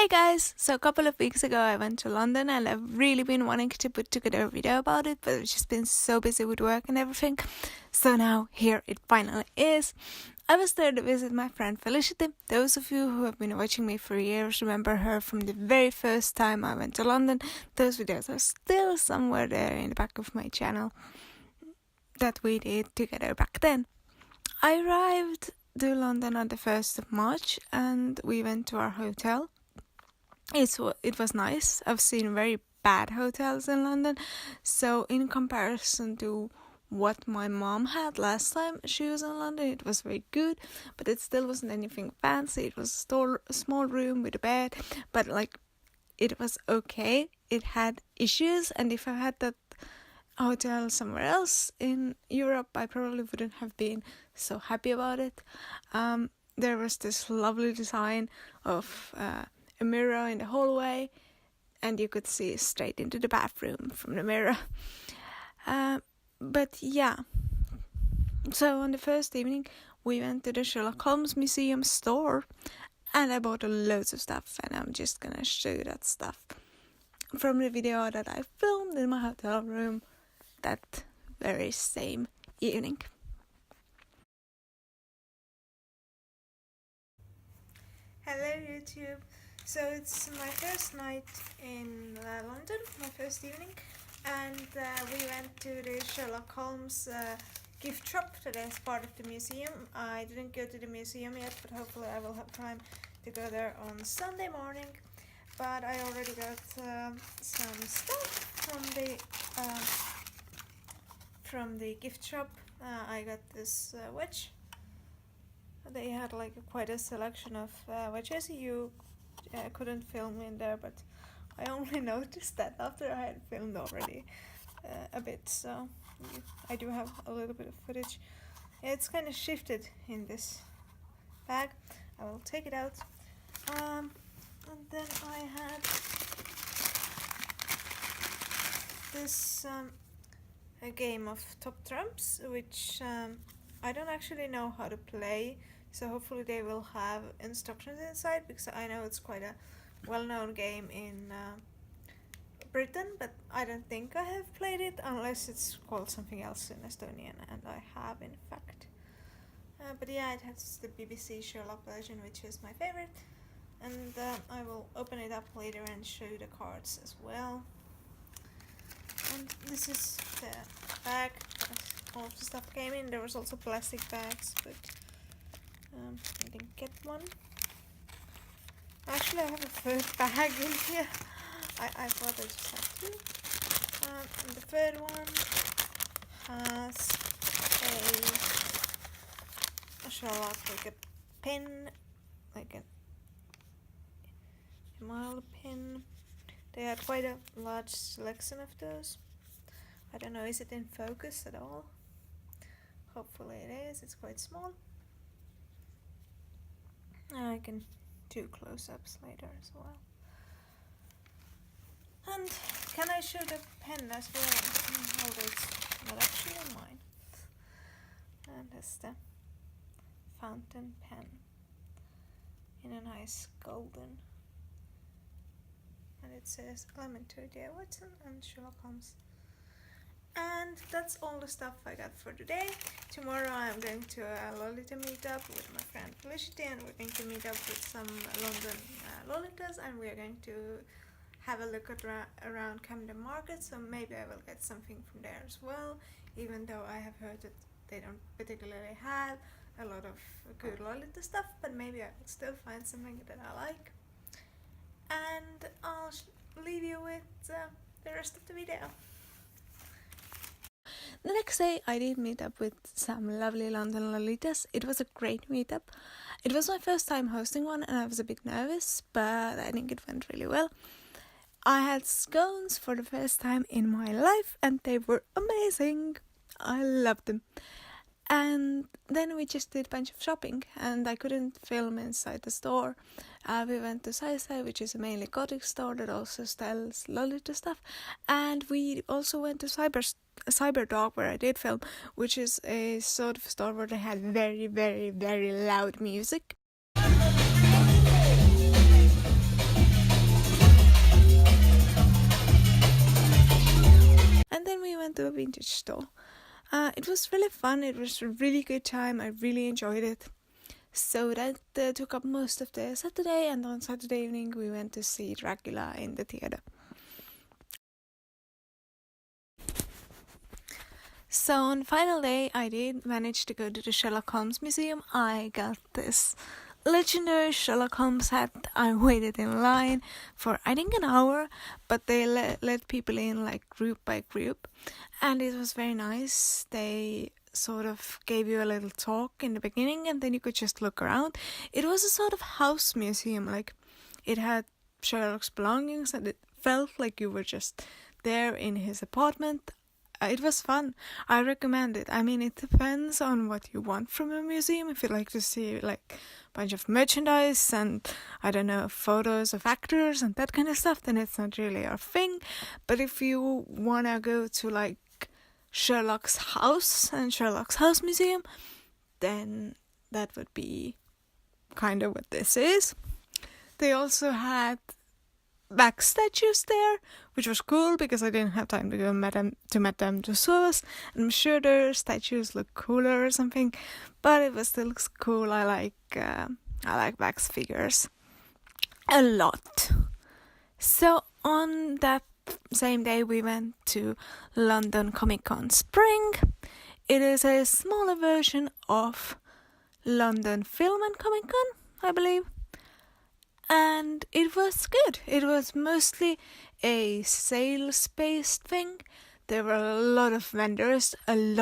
Hey guys, so a couple of weeks ago I went to London and I've really been wanting to put together a video about it, but I've just been so busy with work and everything. So now here it finally is. I was there to visit my friend Felicity. Those of you who have been watching me for years remember her from the very first time I went to London. Those videos are still somewhere there in the back of my channel that we did together back then. I arrived to London on the 1st of March and we went to our hotel. It was nice. I've seen very bad hotels in London, so in comparison to what my mom had last time she was in London, it was very good, but it still wasn't anything fancy. It was a small room with a bed, but it was okay. It had issues, and if I had that hotel somewhere else in Europe, I probably wouldn't have been so happy about it. There was this lovely design of a mirror in the hallway, and you could see straight into the bathroom from the mirror. But yeah, so on the first evening we went to the Sherlock Holmes museum store and I bought loads of stuff, and I'm just gonna show you that stuff from the video that I filmed in my hotel room that very same evening. Hello YouTube. So it's my first night in London, my first evening, and we went to the Sherlock Holmes gift shop that is part of the museum. I didn't go to the museum yet, but hopefully I will have time to go there on Sunday morning. But I already got some stuff from the gift shop. I got this wedge. They had quite a selection of wedges. I couldn't film in there, but I only noticed that after I had filmed already a bit, so I do have a little bit of footage. It's kind of shifted in this bag. I will take it out. And then I had this a game of top trumps, which I don't actually know how to play, so hopefully they will have instructions inside, because I know it's quite a well-known game in Britain, but I don't think I have played it unless it's called something else in Estonian, and I have in fact. But yeah, it has the BBC Sherlock version, which is my favorite, and I will open it up later and show you the cards as well. And this is the bag that all of the stuff came in. There was also plastic bags, but I didn't get one. Actually, I have a third bag in here. I thought I just had two. And the third one has a Sherlock, like a pin, like an enamel pin. They had quite a large selection of those. I don't know, is it in focus at all? Hopefully it is. It's quite small. I can do close-ups later as well. And can I show the pen as well? Although it's not actually mine. And that's the fountain pen in a nice golden. And it says Lemon to Dear Watson and Sherlock Holmes. And that's all the stuff I got for today. Tomorrow I'm going to a lolita meetup with my friend Felicity, and we're going to meet up with some London lolitas, and we're going to have a look at around Camden Market, so maybe I will get something from there as well, even though I have heard that they don't particularly have a lot of good lolita stuff, but maybe I will still find something that I like. And I'll leave you with the rest of the video. The next day I did meet up with some lovely London lolitas. It was a great meetup. It was my first time hosting one and I was a bit nervous, but I think it went really well. I had scones for the first time in my life and they were amazing. I loved them. And then we just did a bunch of shopping, and I couldn't film inside the store. We went to Sai, which is a mainly gothic store that also sells lolita stuff. And we also went to Cyberdog, where I did film, which is a sort of store where they had very, very, very loud music. vintage store. It was really fun. It was a really good time. I really enjoyed it. So that took up most of the Saturday, and on Saturday evening we went to see Dracula in the theater. So on final day, I did manage to go to the Sherlock Holmes Museum. I got this legendary Sherlock Holmes hat. I waited in line for I think an hour, but they let people in like group by group, and it was very nice. They sort of gave you a little talk in the beginning, and then you could just look around. It was a sort of house museum, like it had Sherlock's belongings, and it felt like you were just there in his apartment. It was fun. I recommend it. I mean, it depends on what you want from a museum. If you like to see like a bunch of merchandise and, I don't know, photos of actors and that kind of stuff, then it's not really your thing. But if you want to go to like Sherlock's house and Sherlock's house museum, then that would be kind of what this is. They also had wax statues there, which was cool because I didn't have time to go Madame Tussauds. I'm sure their statues look cooler or something, but it was still cool. I like wax figures a lot. So on that same day we went to London Comic Con Spring. It is a smaller version of London Film and Comic Con, I believe. And it was good. It was mostly a sales-based thing. There were a lot of vendors, and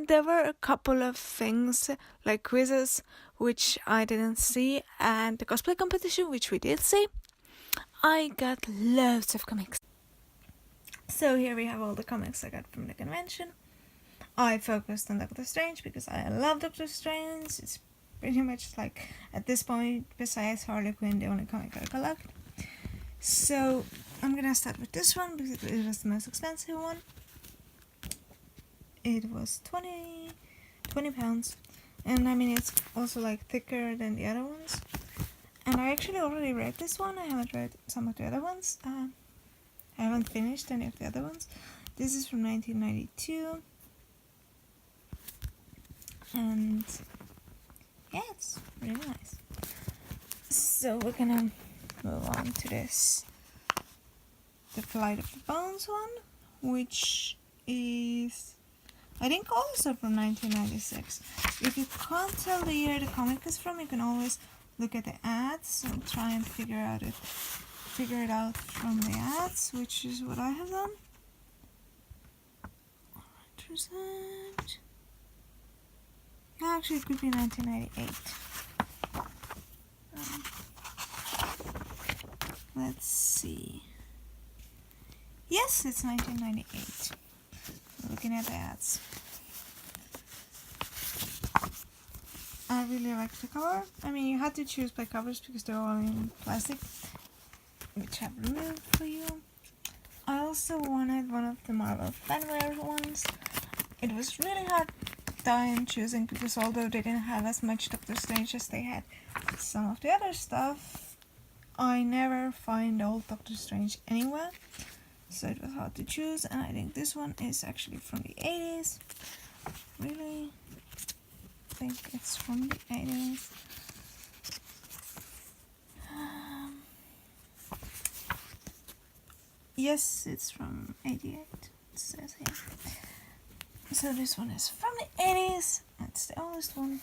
there were a couple of things like quizzes, which I didn't see, and the cosplay competition, which we did see. I got loads of comics. So here we have all the comics I got from the convention. I focused on Doctor Strange because I love Doctor Strange. It's pretty much like, at this point, besides Harley Quinn, the only comic I collect. So I'm gonna start with this one because it was the most expensive one. It was 20 pounds, and I mean it's also like thicker than the other ones. And I actually already read this one. I haven't read some of the other ones. I haven't finished any of the other ones. This is from 1992, and yeah, it's really nice. So we're gonna move on to this, the Flight of the Bones one, which is, I think, also from 1996. If you can't tell the year the comic is from, you can always look at the ads and try and figure it out from the ads, which is what I have done. Alright, actually, it could be 1998. Let's see. Yes, it's 1998. Looking at the ads. I really like the cover. I mean, you had to choose by covers because they're all in plastic, which I've removed for you. I also wanted one of the Marvel fanware ones. It was really hard time choosing because although they didn't have as much Doctor Strange as they had some of the other stuff, I never find old Doctor Strange anywhere, so it was hard to choose. And I think this one is actually from the 80s. Really think it's from the 80s. Yes, it's from 88, it says here. So this one is from the 80s, it's the oldest one.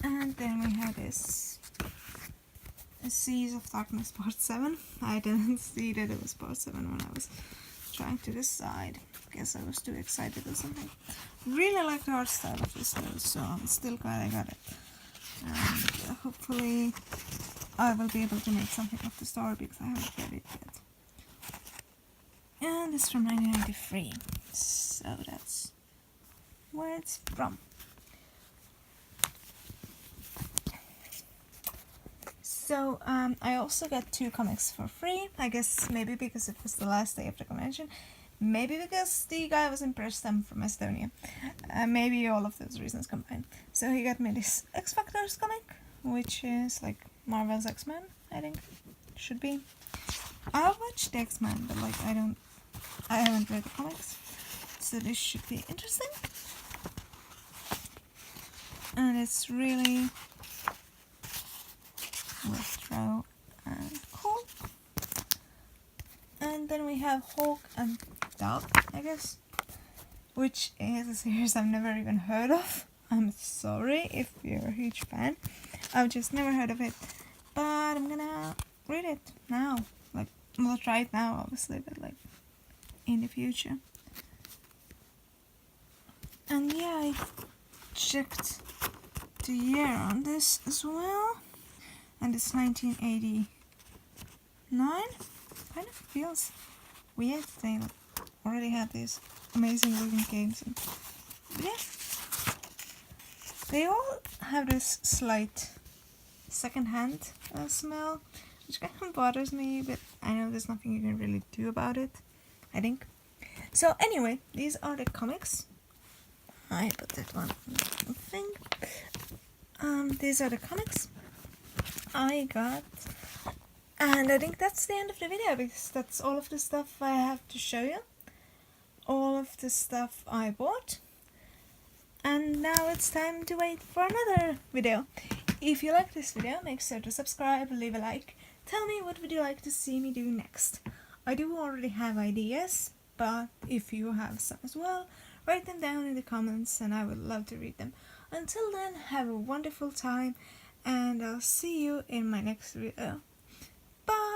And then we have this Seas of Darkness Part 7. I didn't see that it was Part 7 when I was trying to decide. Guess I was too excited or something. Really like the art style of this though, so I'm still glad I got it. And hopefully I will be able to make something of the story because I haven't read it yet. And it's from 1993, so that's where it's from. So I also got 2 comics for free, I guess maybe because it was the last day of the convention, maybe because the guy was impressed I'm from Estonia, maybe all of those reasons combined. So he got me this X-Factors comic, which is like Marvel's X-Men, I think, should be. I watched the X-Men, but like I don't I haven't read the comics, so this should be interesting. And it's really retro and cool. And then we have Hawk and Dove, I guess, which is a series I've never even heard of. I'm sorry if you're a huge fan. I've just never heard of it, but I'm gonna read it now. Like, I'm not try it now, obviously, but like in the future. And yeah, I checked the year on this as well, and it's 1989. Kind of feels weird. They already had these amazing looking games, and yeah, they all have this slight second-hand smell, which kind of bothers me, but I know there's nothing you can really do about it, I think. So anyway, these are the comics. I put that one in the thing. These are the comics I got, and I think that's the end of the video, because that's all of the stuff I have to show you. All of the stuff I bought. And now it's time to wait for another video. If you like this video, make sure to subscribe, leave a like. Tell me what would you like to see me do next. I do already have ideas, but if you have some as well, write them down in the comments and I would love to read them. Until then, have a wonderful time and I'll see you in my next video. Bye!